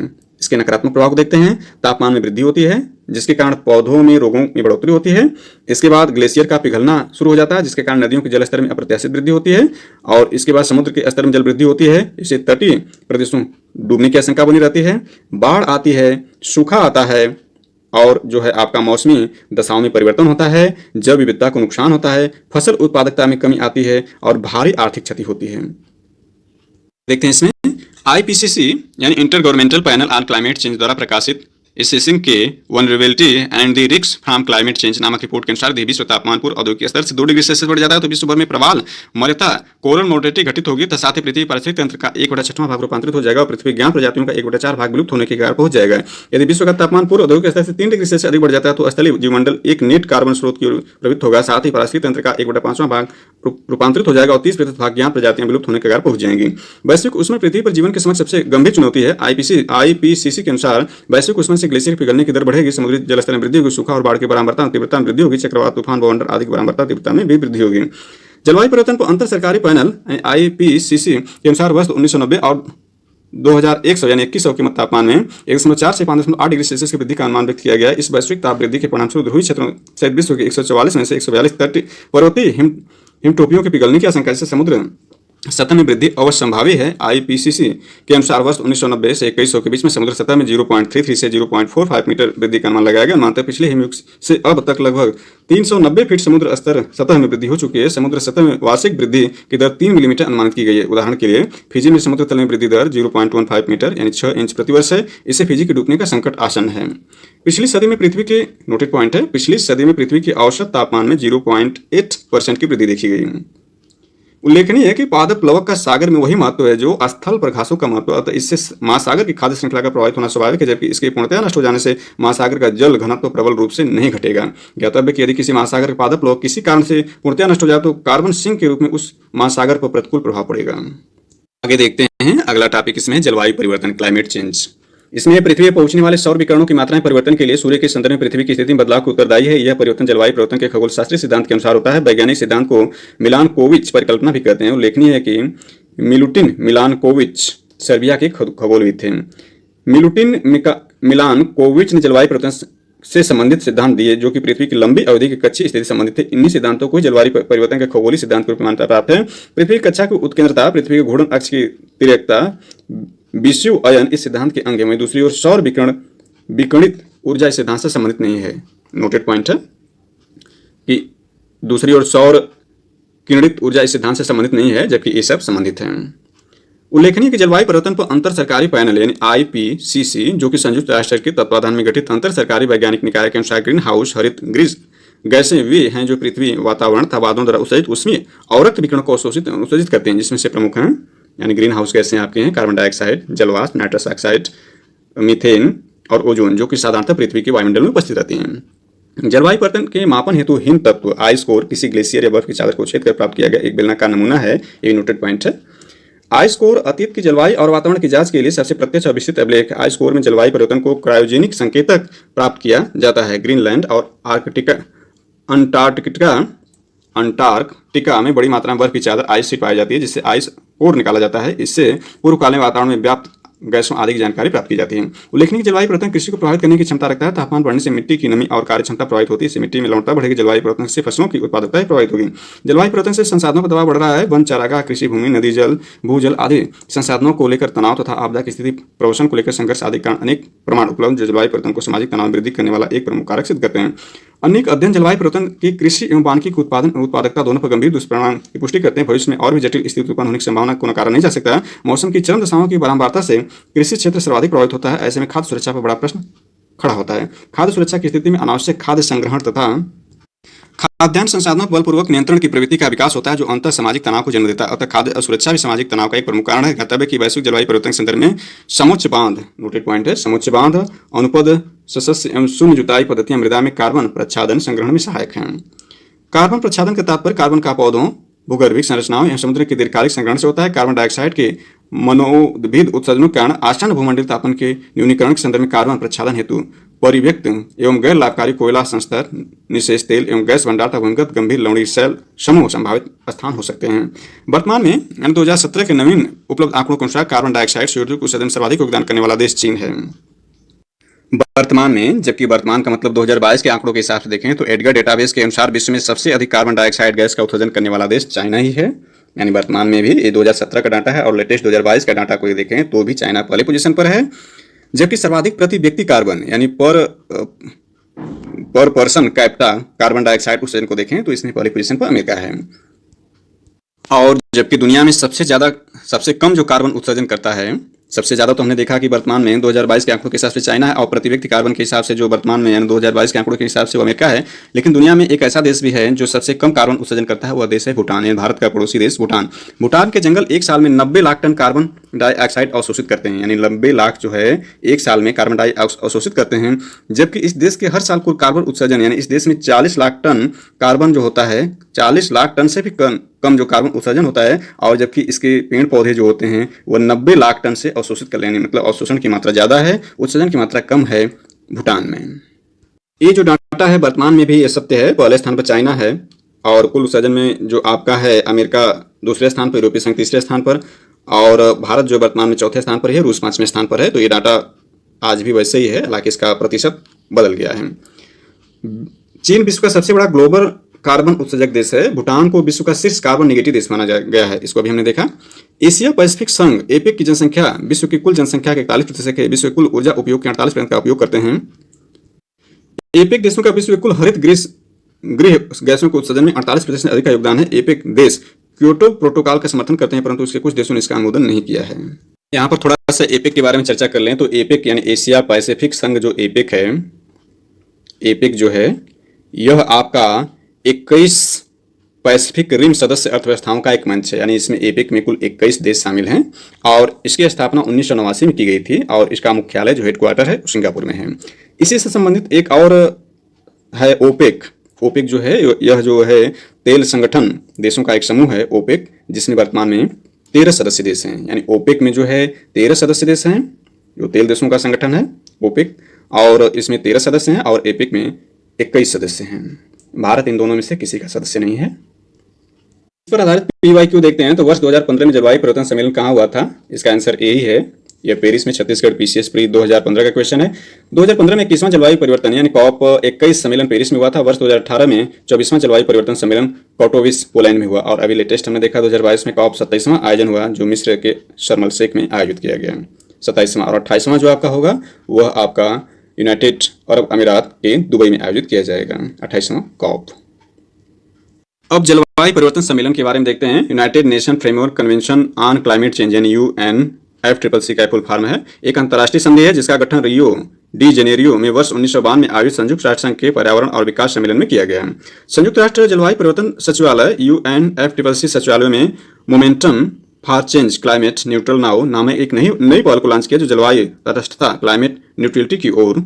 S1: इसके नकारात्मक प्रभाव को देखते हैं। तापमान में वृद्धि होती है जिसके कारण पौधों में रोगों में बढ़ोतरी होती है। इसके बाद ग्लेशियर का पिघलना शुरू हो जाता है जिसके कारण नदियों के जल स्तर में अप्रत्याशित वृद्धि होती है। और इसके बाद समुद्र के स्तर में जल वृद्धि होती है, इससे तटीय प्रदेशों डूबने की आशंका बनी रहती है। बाढ़ आती है, सूखा आता है और जो है आपका मौसमी दशाओं में परिवर्तन होता है, जैव विविधता को नुकसान होता है, फसल उत्पादकता में कमी आती है और भारी आर्थिक क्षति होती है। देखते हैं इसमें आईपीसीसी यानी inter governmental panel on climate change द्वारा प्रकाशित एसेसिंग के vulnerability and the risk from climate change नामक रिपोर्ट के अनुसार विश्व तापमान पूर्व औद्योगिक स्तर से 2 डिग्री सेल्सियस बढ़ जाता है तो विश्व भर में प्रवाल मौर्यता कोरल मोर्टेलिटी घटित होगी तथा साथ ही पृथ्वी पारिस्थितिक तंत्र का 1/6वां भाग रूपांतरित हो जाएगा और पृथ्वी ज्ञान प्रजातियों का 1/4 भाग विलुप्त होने के कगार पहुंच जाएगा। यदि विश्व का तापमान पूर्व औद्योगिक स्तर से 3 डिग्री सेल्सियस अधिक बढ़ जाता है तो स्थलीय जीवमंडल एक नेट कार्बन स्रोत की ओर प्रवृत्त होगा, साथ ही पारिस्थितिक तंत्र का 1/5वां भाग रूपांतरित हो जाएगा और 30% भाग ज्ञान प्रजातियां विलुप्त होने के कगार पहुंच जाएंगी। वैश्विक उष्णन पृथ्वी पर जीवन के समक्ष सबसे गंभीर चुनौती है। आईपीसीसी के अनुसार वैश्विक उष्णन से ग्लेशियर पिघलने की दर बढ़ेगी, समुद्री जलस्तर में वृद्धि होगी, सूखा और बाढ़ की बराबरता तीव्रता में वृद्धि होगी, चक्रवात तूफान बवंडर आदि की बराबरता तीव्रता में भी वृद्धि होगी। जलवायु परिवर्तन पर अंतर सरकारी पैनल आईपीसीसी के अनुसार वर्ष 1990 और 2100 यानी 2100 के मध्य तापमान में 1.4 से 5.8 डिग्री सेल्सियस की वृद्धि का अनुमान व्यक्त किया गया है। इस वैश्विक ताप वृद्धि के परिणामस्वरूप ध्रुवीय क्षेत्रों सहित विश्व के 144 में से 142 तटीय पर्वतीय हिमटोपियों के पिघलने की आशंका से समुद्र सतह में वृद्धि अवश्य संभावी है। आईपीसीसी के अनुसार वर्ष 1990 से 2100 के बीच में समुद्र सतह में 0.33 से 0.45 मीटर वृद्धि का अनुमान लगाया गया। मानते पिछले हिमयुग से अब तक लगभग 390 फीट समुद्र स्तर सतह में वृद्धि हो चुकी है। समुद्र सतह में वार्षिक वृद्धि की दर 3 मिलीमीटर अनुमानित की गई है। उदाहरण के लिए फिजी में समुद्र तल में वृद्धि दर 0.15 मीटर यानी 6 इंच प्रतिवर्ष है। इससे फिजी के डूबने का संकट आसन है। पिछली सदी में पृथ्वी के नोटेड पॉइंट है, पिछली सदी में पृथ्वी के औसत तापमान में 0.8% की वृद्धि देखी गई। उल्लेखनीय है कि पादप प्लवक का सागर में वही महत्व है जो स्थल पर घासों का महत्व है, अतः इससे महासागर की खाद्य श्रृंखला का प्रभावित होना स्वाभाविक है, जबकि इसके पूर्णतया नष्ट हो जाने से महासागर का जल घनत्व प्रबल रूप से नहीं घटेगा। ज्ञातव्य कि यदि किसी महासागर का पादप प्लवक किसी कारण से पूर्णतया नष्ट हो जाए तो कार्बन सिंक के रूप में उस महासागर पर प्रतिकूल प्रभाव पड़ेगा। आगे देखते हैं अगला टॉपिक इसमें जलवायु परिवर्तन क्लाइमेट चेंज। इसमें पृथ्वी पर पहुंचने वाले सौर विकिरणों की मात्रा में परिवर्तन के लिए सूर्य के संदर्भ में पृथ्वी की स्थिति में बदलाव को उत्तरदायी है। यह परिवर्तन जलवायु परिवर्तन के खगोल शास्त्रीय सिद्धांत के अनुसार होता है। वैज्ञानिक सिद्धांत को मिलानकोविच परिकल्पना भी कहते हैं। उल्लेखनीय है कि मिलुटिन मिलानकोविच सर्बिया के खगोलविद थे। मिलानकोविच ने जलवायु परिवर्तन से संबंधित सिद्धांत दिए जो कि पृथ्वी की लंबी अवधि की कच्ची स्थिति संबंधित थे। इन्हीं सिद्धांतों को जलवायु परिवर्तन के खगोलीय सिद्धांत के रूप में मान्यता प्राप्त है। पृथ्वी की कक्षा की उत्केंद्रता, पृथ्वी के घूर्णन अक्ष की तिर्यकता, विषुव अयन इस सिद्धांत के अंग है। वहीं दूसरी ओर सौर विकिरणित ऊर्जा इस सिद्धांत से संबंधित नहीं है। नोटेड पॉइंट है कि दूसरी ओर सौर किरणित ऊर्जा इस सिद्धांत से संबंधित नहीं है, जबकि ये सब संबंधित हैं। उल्लेखनीय कि जलवायु परिवर्तन पर अंतर सरकारी पैनल यानी आईपीसीसी जो कि संयुक्त राष्ट्र के तत्वाधान में गठित अंतर सरकारी वैज्ञानिक निकाय के अनुसार ग्रीन हाउस हरित गृह गैसें वे हैं जो पृथ्वी वातावरण तथा बादलों द्वारा उत्सर्जित ऊष्मीय अवरक्त विकिरण को उत्सर्जित करते हैं, जिसमें से प्रमुख हैं यानी ग्रीन हाउस गैसें आपके हैं कार्बन डाइऑक्साइड, जलवाष्प, नाइट्रस ऑक्साइड, मीथेन और ओजोन जो कि साधारणतः पृथ्वी के वायुमंडल में उपस्थित रहती हैं। जलवायु परिवर्तन के मापन हेतु हिम तत्व आई स्कोर किसी ग्लेशियर या बर्फ की चादर को छेद कर प्राप्त किया गया एक बेलनाकार नमूना है। ये नोटेड पॉइंट है। आई स्कोर अतीत की जलवायु और वातावरण की जांच के लिए सबसे प्रत्यक्ष और विस्तृत अभिलेख। आई स्कोर में जलवायु परिवर्तन को क्रायोजेनिक संकेतक प्राप्त किया जाता है। ग्रीनलैंड और अंटार्कटिका में बड़ी मात्रा में बर्फ की चादर आइस शीट पाई जाती है, जिससे आइस कोर निकाला जाता है। इससे पूर्वकालीन वातावरण में व्याप्त गैसों आदि की जानकारी प्राप्त की जाती है। उल्लेखनीय जलवायु परिवर्तन कृषि को प्रभावित करने की क्षमता रखता है। तापमान बढ़ने से मिट्टी की नमी और कार्य क्षमता प्रभावित होती है, इससे मिट्टी में लवणता बढ़ेगी। जलवायु परिवर्तन से फसलों की उत्पादकता प्रभावित होगी। जलवायु परिवर्तन से संसाधनों का दबाव बढ़ रहा है। वन, चारागाह, कृषि भूमि, नदी जल, भूजल आदि संसाधनों को लेकर तनाव तथा आपदा की स्थिति, प्रवसन को लेकर संघर्ष आदि कारण अनेक प्रमाण उपलब्ध जो जलवायु परिवर्तन को सामाजिक तनाव वृद्धि करने वाला एक प्रमुख कारक सिद्ध करते हैं। अनेक अध्ययन जलवायु परिवर्तन की कृषि एवं वानिकी की उत्पादकता दोनों पर गंभीर दुष्परिणाम की पुष्टि करते हैं। भविष्य में और भी जटिल स्थिति उत्पन्न होने की संभावना को नकारा नहीं जा सकता। मौसम की चरम दशाओं की बारंबारता से कृषि क्षेत्र सर्वाधिक प्रभावित होता है। ऐसे में खाद्य सुरक्षा पर बड़ा प्रश्न खड़ा होता है। खाद्य सुरक्षा की स्थिति में अनावश्यक खाद्य संग्रहण तथा खाद्यान्न संसाधनों पर बलपूर्वक नियंत्रण की प्रवृत्ति का विकास होता है, जो अंतर सामाजिक तनाव को जन्म देता है। अतः खाद्य असुरक्षा भी सामाजिक तनाव का एक प्रमुख कारण है। ज्ञातव्य कि वैश्विक जलवायु परिवर्तन के संदर्भ में समुच्च बांध, नोटेड पॉइंट है, समुच्च बांध, अनुपद, सशस्य एवं शून्य जुताई पद्धतियां मृदा में कार्बन प्रच्छादन संग्रहण में सहायक हैं। कार्बन प्रच्छादन का तात्पर्य कार्बन का पौधों, भूगर्भिक संरचनाओं एवं समुद्र के दीर्घकालिक संग्रहण से होता है। कार्बन डाइऑक्साइड के मनोविध उत्सर्जनों के कारण आसन्न भूमंडलीय तापन के न्यूनीकरण के संदर्भ में कार्बन प्रच्छादन हेतु परिव्यक्त एवं गैर लाभकारी कोयला संस्तर, निशेष तेल एवं गैस भंडार तथा भूमिगत गंभीर लवणीय शैल समूह संभावित स्थान हो सकते हैं। वर्तमान में 2017 के नवीन उपलब्ध आंकड़ों के अनुसार कार्बन डाइऑक्साइड CO2 उत्सर्जन सर्वाधिक योगदान करने वाला देश चीन है। वर्तमान में, जबकि वर्तमान का मतलब 2022 के आंकड़ों के हिसाब से देखें तो एडगर डेटाबेस के अनुसार विश्व में सबसे अधिक कार्बन डाइऑक्साइड गैस का उत्सर्जन करने वाला देश चाइना ही है। यानी वर्तमान में भी ये 2017 का डाटा है और लेटेस्ट 2022 का डाटा को देखें तो भी चाइना पहले पोजीशन पर है। जबकि सर्वाधिक प्रति व्यक्ति कार्बन यानी पर पर्सन कैप्टा कार्बन डाइऑक्साइड उत्सर्जन को देखें तो इसमें पहली पोजीशन पर अमेरिका है। और जबकि दुनिया में सबसे कम जो कार्बन उत्सर्जन करता है, सबसे ज़्यादा तो हमने देखा कि वर्तमान में 2022 के आंकड़ों के हिसाब से चाइना है और प्रति व्यक्ति कार्बन के हिसाब से जो वर्तमान में यानी 2022 के आंकड़ों के हिसाब से वो अमेरिका है। लेकिन दुनिया में एक ऐसा देश भी है जो सबसे कम कार्बन उत्सर्जन करता है, वह देश है भूटान, यानी भारत का पड़ोसी देश भूटान। भूटान के जंगल एक साल में 90 लाख टन कार्बन डाइऑक्साइड अवशोषित करते हैं, यानी 90 लाख जो है एक साल में कार्बन डाइऑक्साइड अवशोषित करते हैं। जबकि इस देश के हर साल कुल कार्बन उत्सर्जन यानी इस देश में 40 लाख टन कार्बन जो होता है, 40 लाख टन से भी कम जो कार्बन उत्सर्जन होता है। और जबकि इसके पेड़ पौधे जो होते हैं वह 90 लाख टन से अवशोषित कर लेंगे, मतलब अवशोषण की मात्रा ज़्यादा है, उत्सर्जन की मात्रा कम है भूटान में। ये जो डाटा है वर्तमान में भी ये सत्य है, पहले स्थान पर चाइना है और कुल उत्सर्जन में जो आपका है अमेरिका दूसरे स्थान पर, यूरोपीय संघ तीसरे स्थान पर और भारत जो वर्तमान में चौथे स्थान पर है, रूस पांचवें स्थान पर है। तो ये डाटा आज भी वैसे ही है, हालांकि इसका प्रतिशत बदल गया है। चीन विश्व का सबसे बड़ा ग्लोबल कार्बन उत्सर्जक देश है। भूटान को विश्व का शीर्ष कार्बन नेगेटिव देश माना गया है, इसको अभी हमने देखा। एशिया पैसिफिक संघ एपेक की जनसंख्या विश्व की कुल जनसंख्या के 41% है, विश्व के कुल ऊर्जा उपयोग के 48% का उपयोग करते हैं। एपेक देशों का विश्व के कुल हरित गृह गैसों के उत्सर्जन में 48% से अधिक का योगदान है। एपेक देश क्योटो प्रोटोकॉल का समर्थन करते हैं, परंतु इसके कुछ देशों ने इसका अनुमोदन नहीं किया है। यहाँ पर थोड़ा सा एपेक के बारे में चर्चा कर लें तो एपेक यानी एशिया पैसिफिक संघ जो एपेक है, एपेक जो है यह आपका 21 पैसिफिक रिम सदस्य अर्थव्यवस्थाओं का एक मंच है। यानी इसमें एपेक में कुल 21 देश शामिल हैं और इसकी स्थापना 1989 में की गई थी और इसका मुख्यालय जो हेडक्वार्टर है सिंगापुर में है। इसी से संबंधित एक और है ओपेक। ओपेक जो है यह जो है तेल संगठन देशों का एक समूह है ओपेक, जिसमें वर्तमान में 13 सदस्य देश हैं। यानी ओपेक में जो है 13 सदस्य देश हैं, जो तेल देशों का संगठन है ओपेक, और इसमें 13 सदस्य हैं और एपेक में 21 सदस्य हैं। भारत इन दोनों में से किसी का सदस्य नहीं है। इस पर आधारित PYQ देखते हैं तो वर्ष 2015 में जलवायु परिवर्तन सम्मेलन कहाँ हुआ था? इसका आंसर ए ही है, यह पेरिस में छत्तीसगढ़ PCS प्री 2015 का क्वेश्चन है। 2015 में 21वां जलवायु परिवर्तन यानी COP 21 सम्मेलन पेरिस में हुआ था। वर्ष 2018 में 24वां जलवायु परिवर्तन सम्मेलन कोटोविस पोलैंड में हुआ और अभी लेटेस्ट हमने देखा 2022 में COP 27वां आयोजन हुआ जो मिस्र के शर्म एल शेख में आयोजित किया गया। 27वां और 28वां जो आपका होगा वह आपका यूनाइटेड अरब अमीरात के दुबई में आयोजित किया जाएगा 28वां COP। अब जलवायु परिवर्तन सम्मेलन के बारे में देखते हैं। United nation framework convention on climate change यानी UNFCCC का फुल फॉर्म है। एक अंतर्राष्ट्रीय संधि है जिसका गठन रियो डी जेनेरियो में वर्ष 1952 में आयोजित संयुक्त राष्ट्र संघ के पर्यावरण और विकास सम्मेलन में किया गया है। संयुक्त राष्ट्र जलवायु परिवर्तन सचिवालय UNFCCC सचिवालय में momentum for change climate neutral now नामे एक नई पहल को लॉन्च किया जो जलवायु तटस्थता क्लाइमेट न्यूट्रलिटी की ओर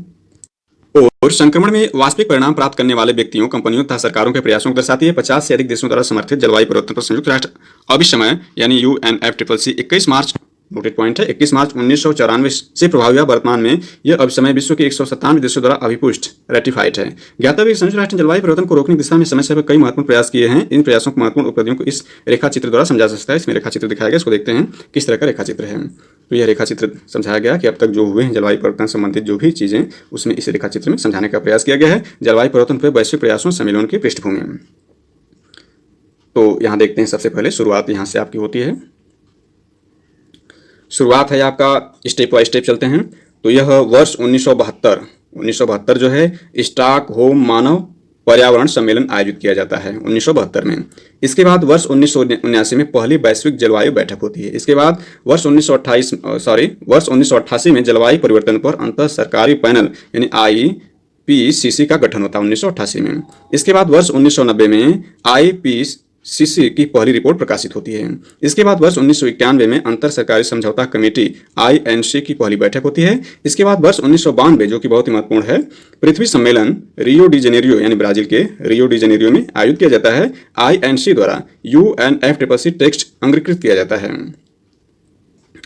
S1: और संक्रमण में वास्तविक परिणाम प्राप्त करने वाले व्यक्तियों, कंपनियों तथा सरकारों के प्रयासों को दर्शाती है। 50 से अधिक देशों द्वारा समर्थित जलवायु परिवर्तन पर संयुक्त राष्ट्र अभिसमय यानी UNFCCC 21 मार्च नोटेड पॉइंट है 21 मार्च 1994 से प्रभावी हुआ। वर्तमान में यह अभिसमय विश्व के 197 देशों द्वारा अभिपुष्ट रेटिफाइड है। ज्ञातव्य है कि संयुक्त राष्ट्र ने जलवायु परिवर्तन को रोकने की दिशा में समय समय पर कई महत्वपूर्ण प्रयास किए हैं। इन प्रयासों को महत्वपूर्ण उपलब्धियों को इस रेखा चित्र द्वारा समझा जा सकता है। इसमें रेखा चित्र दिखाया गया, इसको देखते हैं किस तरह का रेखा चित्र है। तो यह रेखा चित्र समझाया गया कि अब तक जो हुए हैं जलवायु परिवर्तन संबंधित जो भी चीजें उसमें इस रेखा चित्र में समझाने का प्रयास किया गया है। जलवायु परिवर्तन पर वैश्विक प्रयासों सम्मेलन की पृष्ठभूमि। तो यहाँ देखते हैं, सबसे पहले शुरुआत यहाँ से आपकी होती है। शुरुआत है आपका स्टेप बाय स्टेप चलते हैं। तो यह वर्ष 1972 जो है स्टॉकहोम मानव पर्यावरण सम्मेलन आयोजित किया जाता है 1972 में। इसके बाद वर्ष 1979 में पहली वैश्विक जलवायु बैठक होती है। इसके बाद वर्ष 1988 में जलवायु परिवर्तन पर अंतर सरकारी पैनल यानी IPCC का गठन होता है 1988 में। इसके बाद वर्ष 1990 में IPCC की पहली रिपोर्ट प्रकाशित होती है। इसके बाद वर्ष 1991 में अंतर सरकारी समझौता कमेटी INC की पहली बैठक होती है। इसके बाद वर्ष 1992 जो कि बहुत ही महत्वपूर्ण है, पृथ्वी सम्मेलन रियो डी जेनेरियो यानी ब्राजील के रियो डी जेनेरियो में आयोजित किया जाता है। INC द्वारा UNFCCC टेक्स्ट अंगीकृत किया जाता है।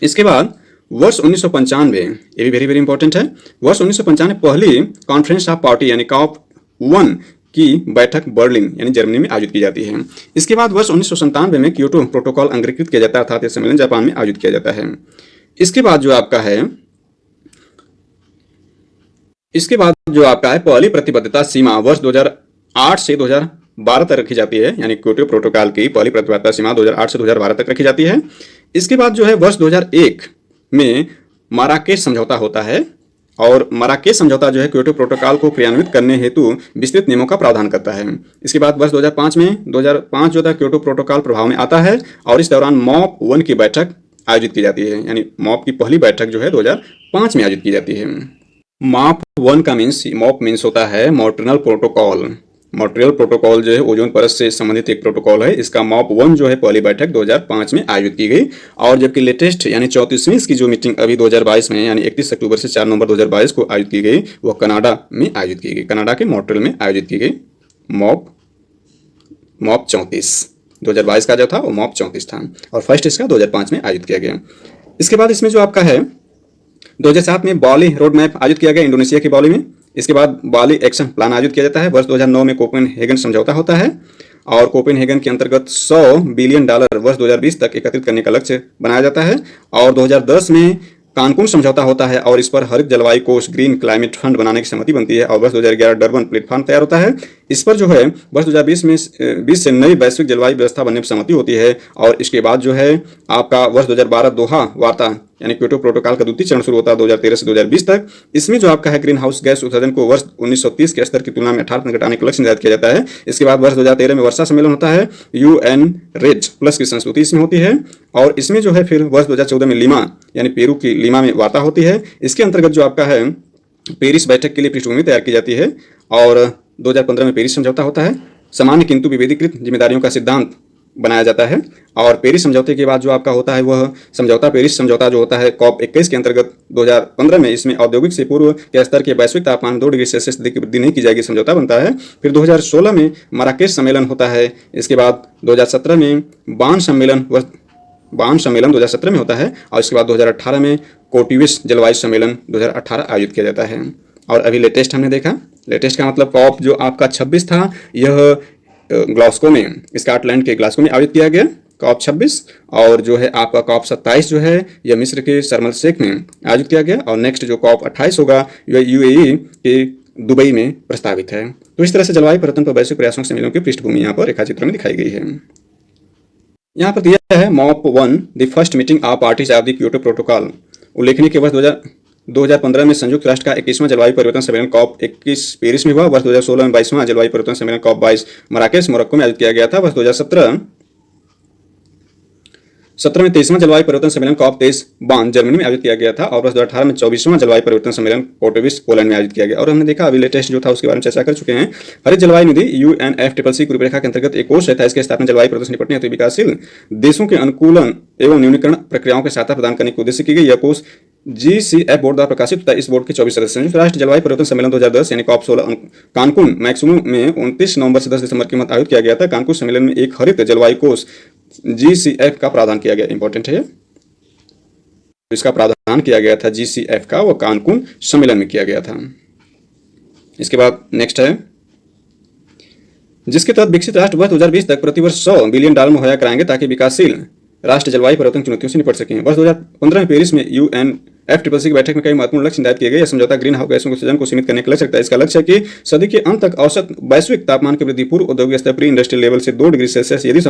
S1: इसके बाद वर्ष 1995, ये भी वेरी वेरी इंपॉर्टेंट है, वर्ष 1995 पहली कॉन्फ्रेंस ऑफ पार्टी यानी COP 1 की बैठक बर्लिन यानी जर्मनी में आयोजित की जाती है। इसके बाद वर्ष 1997 में क्योटो प्रोटोकॉल अंगीकृत किया जाता है अर्थात यह सम्मेलन जापान में आयोजित किया जाता है। इसके बाद जो आपका है इसके बाद जो आपका है पहली प्रतिबद्धता सीमा वर्ष 2008 से 2012 तक रखी जाती है, यानी क्योटो प्रोटोकॉल की पहली प्रतिबद्धता सीमा 2008 से 2012 तक रखी जाती है। इसके बाद जो है वर्ष 2001 में माराकेश समझौता होता है, और माराकेश समझौता जो है क्योटो प्रोटोकॉल को क्रियान्वित करने हेतु विस्तृत नियमों का प्रावधान करता है। इसके बाद वर्ष 2005 जो था क्योटो प्रोटोकॉल प्रभाव में आता है, और इस दौरान मॉप 1 की बैठक आयोजित की जाती है, यानी मॉप की पहली बैठक जो है 2005 में आयोजित की जाती है। मॉप 1 का मॉप मीन्स होता है मॉन्ट्रियल प्रोटोकॉल। मॉन्ट्रियल प्रोटोकॉल जो है ओजोन परत से संबंधित एक प्रोटोकॉल है। इसका मॉप 1 जो है पहली बैठक 2005 में आयोजित की गई, और जबकि लेटेस्ट यानी 34वीं इसकी जो मीटिंग अभी 2022 में यानी 31 अक्टूबर से 4 नवंबर 2022 को आयोजित की गई, वह कनाडा में आयोजित की गई, कनाडा के मॉन्ट्रियल में आयोजित की गई। मॉप 34 2022 का जो था वो मॉप 34 था, और फर्स्ट इसका 2005 में आयोजित किया गया। इसके बाद इसमें जो आपका है 2007 में बाली रोड मैप आयोजित किया गया इंडोनेशिया की बाली में। इसके बाद बाली एक्शन प्लान आयोजित किया जाता है। वर्ष 2009 में कोपेनहेगन समझौता होता है, और कोपेनहेगन के अंतर्गत $100 बिलियन वर्ष 2020 तक एकत्रित करने का लक्ष्य बनाया जाता है। और 2010 में कानकुन समझौता होता है, और इस पर हरित जलवायु कोष ग्रीन क्लाइमेट फंड बनाने की सहमति बनती है, और वर्ष 2011 डरबन प्लेटफॉर्म तैयार होता है। इस पर जो है वर्ष 2020 से नई वैश्विक जलवायु व्यवस्था बनने की सहमति होती है, और इसके बाद जो है आपका वर्ष 2012 दोहा वार्ता यानी क्योटो प्रोटोकॉल का द्वितीय चरण शुरू होता है 2013 से 2020 तक। इसमें जो आपका है ग्रीन हाउस गैस उत्सर्जन को वर्ष 1930 के स्तर की तुलना में 18% घटाने का लक्ष्य निर्धारित किया जाता है। इसके बाद वर्ष 2013 में वर्षा सम्मेलन होता है, UN रेज प्लस की संस्कृति इसमें होती है, और इसमें जो है फिर वर्ष 2014 में लीमा यानी पेरू की लीमा में वार्ता होती है। इसके अंतर्गत जो आपका है पेरिस बैठक के लिए पृष्ठभूमि तैयार की जाती है, और 2015 में पेरिस समझौता होता है। सामान्य किंतु विभेदीकृत जिम्मेदारियों का सिद्धांत बनाया जाता है, और पेरिस समझौते के बाद जो आपका होता है वह समझौता पेरिस समझौता जो होता है COP 21 के अंतर्गत 2015 में इसमें औद्योगिक से पूर्व के स्तर के वैश्विक तापमान 2 डिग्री सेल्सियस की वृद्धि नहीं की जाएगी समझौता बनता है। फिर 2016 में मराकेश सम्मेलन होता है। इसके बाद 2017 में बान सम्मेलन 2017 में होता है, और इसके बाद 2018 में कोटिविस जलवायु सम्मेलन 2018 आयोजित किया जाता है। और अभी लेटेस्ट हमने देखा, लेटेस्ट का मतलब COP जो आपका 26 था, यह ग्लासगो में स्कॉटलैंड के ग्लासगो में आयोजित किया गया COP 26, और जो है आपका COP 27 जो है यह मिस्र के शर्म एल शेख में आयोजित किया गया, और नेक्स्ट जो COP 28 होगा यह UAE के दुबई में प्रस्तावित है। तो इस तरह से जलवायु परिवर्तन पर वैश्विक प्रयासों से सम्मेलनों की पृष्ठभूमि यहाँ पर रेखाचित्र में दिखाई गई है। यहाँ पर दिया है mop 1 the first meeting of parties of the Kyoto protocol. उल्लेखनीय के वर्ष 2015 में संयुक्त राष्ट्र का 21वां जलवायु परिवर्तन सम्मेलन COP 21 पेरिस में हुआ। वर्ष 2016 में 22वां जलवायु परिवर्तन सम्मेलन COP 22 मराकेश मोरक्को में आयोजित किया गया था। वर्ष 2017 में 23वां जलवायु परिवर्तन सम्मेलन COP 23 बान जर्मनी में आयोजित किया गया था, और वर्ष 2018 में 24वां जलवायु परिवर्तन सम्मेलन कोटोविस पोलैंड में आयोजित किया गया। और हमने देखा अभी लेटेस्ट जो था उसके बारे में चर्चा कर चुके हैं। हरित जलवायु निधि UNFCCC की रूपरेखा के अंतर्गत एक कोष रहता है। इसकी स्थापना जलवायु परिवर्तन से निपटने हेतु विकासशील देशों के अनुकूलन एवं न्यूनीकरण प्रक्रियाओं की सहायता प्रदान करने के उद्देश्य की गई। यह कोष GCF बोर्ड द्वारा प्रकाशित होता है। इस बोर्ड के 24 सदस्य संयुक्त राष्ट्र जलवायु परिवर्तन सम्मेलन 2010 यानी COP 16 कानकुन मैक्सिमम में 29 नवंबर से 10 दिसंबर के मध्य आयोजित किया गया था। कानकुन सम्मेलन में एक हरित जलवायु कोष GCF का प्रावधान किया गया। इंपॉर्टेंट है, इसका प्रावधान किया गया था GCF का, वो कानकुन सम्मेलन में किया गया था। इसके बाद नेक्स्ट है जिसके तहत विकसित राष्ट्र वर्ष 2020 तक प्रतिवर्ष $100 बिलियन मुहैया कराएंगे ताकि विकासशील राष्ट्र जलवायु परिवर्तन चुनौतियों से निपट सकें। वर्ष 2015 में पेरिस में UNFCCC की बैठक में कई महत्वपूर्ण लक्ष्य निर्धारित किए गए। यह समझौता ग्रीन हाउस गैसों के उत्सर्जन को सीमित करने का लक्ष्य रखता है। इसका लक्ष्य है कि सदी के अंत तक औसत वैश्विक तापमान की वृद्धि पूर्व औद्योगिक स्तर प्री इंडस्ट्रियल लेवल से 2 डिग्री सेल्सियस यदि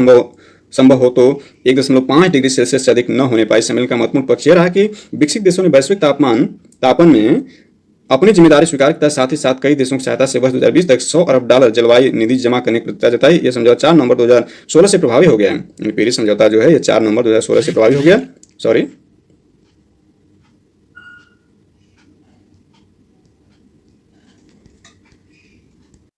S1: संभव हो तो 1.5 डिग्री सेल्सियस से अधिक न होने पाए। सम्मेलन का महत्वपूर्ण पक्ष यह रहा कि विकसित देशों ने वैश्विक तापन में अपनी जिम्मेदारी स्वीकार की, साथ ही साथ कई देशों की सहायता से वर्ष 2020 तक $100 अरब जलवायु निधि जमा करने की प्रतिबद्धता जताई। यह समझौता 4 नवंबर 2016 से प्रभावी हो गया है। पेरिस समझौता जो है यह 4 नवंबर 2016 से प्रभावी हो गया। सॉरी,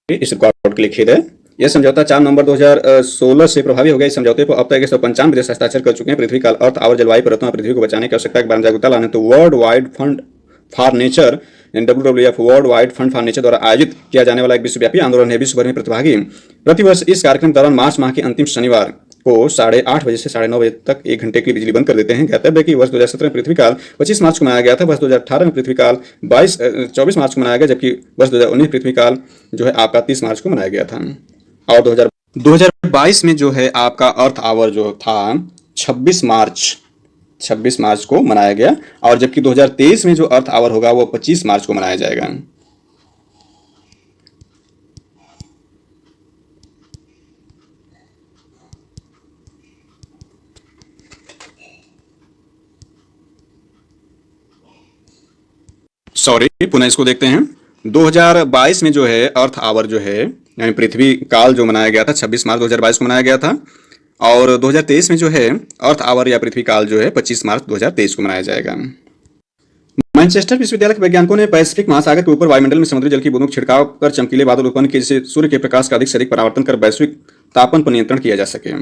S1: इस रिकॉर्ड के लिए खेद है। यह समझौता 4 नवंबर 2016 से प्रभावी हो गया। इस समझौते पर अब तक 195 देश हस्ताक्षर कर चुके हैं। पृथ्वी काल, अर्थ आवर, जलवायु परिवर्तन और पृथ्वी को बचाने की आवश्यकता के बारे में जागरूकता लाने तो world wide fund for nature WWF world wide fund for nature द्वारा आयोजित किया जाने वाला एक विश्वव्यापी आंदोलन है। विश्व भर में प्रतिभागी प्रतिवर्ष इस कार्यक्रम के दौरान मार्च माह के अंतिम शनिवार को 8:30 बजे से 9:30 बजे तक 1 घंटे के लिए बिजली बंद कर देते हैं। ज्ञातव्य है कि वर्ष 2017 में पृथ्वी काल 25 मार्च को मनाया गया था। वर्ष 2018 में पृथ्वी काल 24 मार्च को मनाया गया, जबकि वर्ष 2019 पृथ्वी काल जो है आपका 30 मार्च को मनाया गया था। और 2022 में जो है आपका अर्थ आवर जो था 26 मार्च को मनाया गया, और जबकि 2023 में जो अर्थ आवर होगा वो 25 मार्च को मनाया जाएगा। सॉरी, पुनः इसको देखते हैं। 2022 में जो है अर्थ आवर जो है यानी पृथ्वी काल जो मनाया गया था 26 मार्च 2022 को मनाया गया था, और 2023 में जो है अर्थ आवर या पृथ्वी काल जो है 25 मार्च 2023 को मनाया जाएगा। मैनचेस्टर विश्वविद्यालय के वैज्ञानिकों ने पैसिफिक महासागर के ऊपर वायुमंडल में समुद्री जल की बूंदों का छिड़काव कर चमकीले बादल उत्पन्न किए जिससे सूर्य के प्रकाश का अधिक से अधिक परावर्तन कर वैश्विक तापमान पर नियंत्रण किया जा सके।